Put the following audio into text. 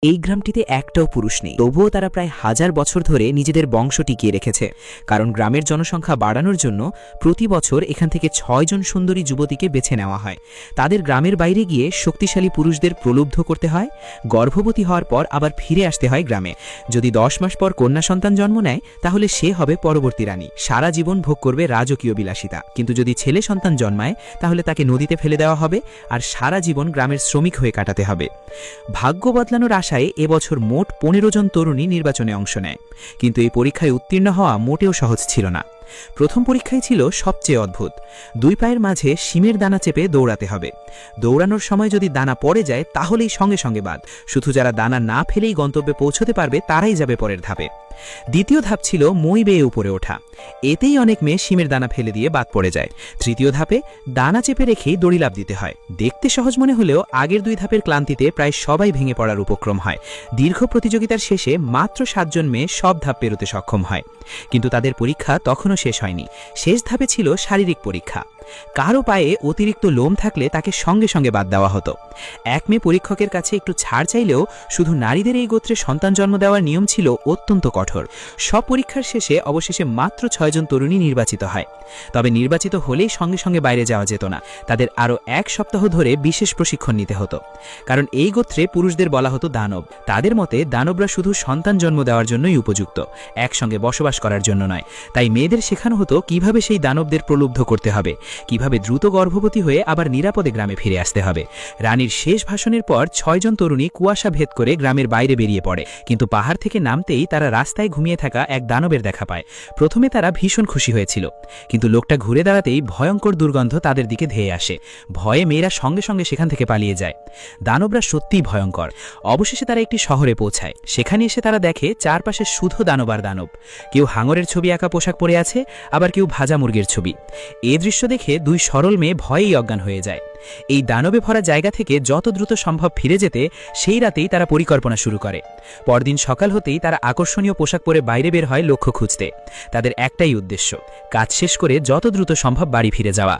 এই গ্রামটিতে একটাও পুরুষ নেই, তবুও তারা প্রায় 1000 বছর ধরে নিজেদের বংশ টিকিয়ে রেখেছে। কারণ গ্রামের জনসংখ্যা বাড়ানোর জন্য প্রতি বছর এখান থেকে 6 জন সুন্দরী যুবতীকে বেছে নেওয়া হয়। তাদের গ্রামের বাইরে গিয়ে শক্তিশালী পুরুষদের প্রলুব্ধ করতে হয়, গর্ভবতী হওয়ার পর আবার ফিরে আসতে হয় গ্রামে। যদি 10 মাস পর কন্যা সন্তান জন্ম নেয় তাহলে সে হবে পরবর্তী রানী, সারা জীবন ভোগ করবে রাজকীয় বিলাসিতা। কিন্তু যদি ছেলে সন্তান জন্মায় তাহলে তাকে নদীতে ফেলে দেওয়া হবে আর সারা জীবন গ্রামের শ্রমিক হয়ে কাটাতে হবে। ভাগ্য বদলানোর আশায় এবছর মোট 15 জন তরুণী নির্বাচনে অংশ নেয়। কিন্তু এই পরীক্ষায় উত্তীর্ণ হওয়া মোটেও সহজ ছিল না। প্রথম পরীক্ষায় ছিল সবচেয়ে অদ্ভুত। 2 পায়ের মাঝে শিমের দানা চেপে দৌড়াতে হবে। দৌড়ানোর সময় যদি দানা পড়ে যায় তাহলেই সঙ্গে সঙ্গে বাদ। শুধু যারা দানা না ফেলেই গন্তব্যে পৌঁছতে পারবে তারাই যাবে পরের ধাপে। দ্বিতীয় ধাপ ছিল মই বেয়ে উপরে ওঠা। এতেই অনেক মেয়ে শিমের দানা ফেলে দিয়ে বাদ পড়ে যায়। তৃতীয় ধাপে দানা চেপে রেখেই দড়ি লাফ দিতে হয়। দেখতে সহজ মনে হলেও আগের 2 ধাপের ক্লান্তিতে প্রায় সবাই ভেঙে পড়ার উপক্রম হয়। দীর্ঘ প্রতিযোগিতার শেষে মাত্র 7 জন মেয়ে সব ধাপ পেরোতে সক্ষম হয়। কিন্তু তাদের পরীক্ষা তখনও শেষ হয়নি। শেষ ধাপে ছিল শারীরিক পরীক্ষা। কারো পায়ে অতিরিক্ত লোম থাকলে তাকে সঙ্গে সঙ্গে বাদ দেওয়া হতো। এক মেয়ে পরীক্ষকের কাছে একটু ছাড় চাইলেও শুধু নারীদের এই গোত্রে সন্তান জন্ম দেওয়ার নিয়ম ছিল অত্যন্ত কঠোর। সব পরীক্ষার শেষে অবশেষে মাত্র 6 জন তরুণী নির্বাচিত হয়। তবে নির্বাচিত হলেই সঙ্গে সঙ্গে বাইরে যাওয়া যেত না। তাদের আরও 1 সপ্তাহ ধরে বিশেষ প্রশিক্ষণ নিতে হতো। কারণ এই গোত্রে পুরুষদের বলা হতো দানব। তাদের মতে দানবরা শুধু সন্তান জন্ম দেওয়ার জন্যই উপযুক্ত, একসঙ্গে বসবাস করার জন্য নয়। তাই মেয়েদের শেখানো হতো কিভাবে সেই দানবদের প্রলুব্ধ করতে হবে, কিভাবে দ্রুত গর্ভবতী হয়ে আবার নিরাপদে গ্রামে ফিরে আসতে হবে। রানীর শেষ ভাষণের পর 6 জন তরুণী কুয়াশা ভেদ করে গ্রামের বাইরে বেরিয়ে পড়ে। কিন্তু পাহাড় থেকে নামতেই তারা রাস্তায় ঘুমিয়ে থাকা এক দানবের দেখা পায়। প্রথমে তারা ভীষণ খুশি হয়েছিল, কিন্তু লোকটা ঘুরে দাঁড়াতেই ভয়ঙ্কর দুর্গন্ধ তাদের দিকে ধেয়ে আসে। ভয়ে মেয়েরা সঙ্গে সঙ্গে সেখান থেকে পালিয়ে যায়। দানবরা সত্যিই ভয়ঙ্কর। অবশেষে তারা একটি শহরে পৌঁছায়। সেখানে এসে তারা দেখে চারপাশে শুধু দানব আর দানব। কেউ হাঙরের ছবি আঁকা পোশাক পরে আছে, আবার কেউ ভাজা মুরগির ছবি। এই দৃশ্য দেখে 2 সরল মেয়ে ভয়েই অজ্ঞান হয়ে যায়। এই দানবে ভরা জায়গা থেকে যত দ্রুত সম্ভব ফিরে যেতে সেই রাতেই তারা পরিকল্পনা শুরু করে। পরদিন সকাল হতেই তারা আকর্ষণীয় পোশাক পরে বাইরে বের হয় লক্ষ্য খুঁজতে। তাদের একটাই উদ্দেশ্য, কাজ শেষ করে যত দ্রুত সম্ভব বাড়ি ফিরে যাওয়া।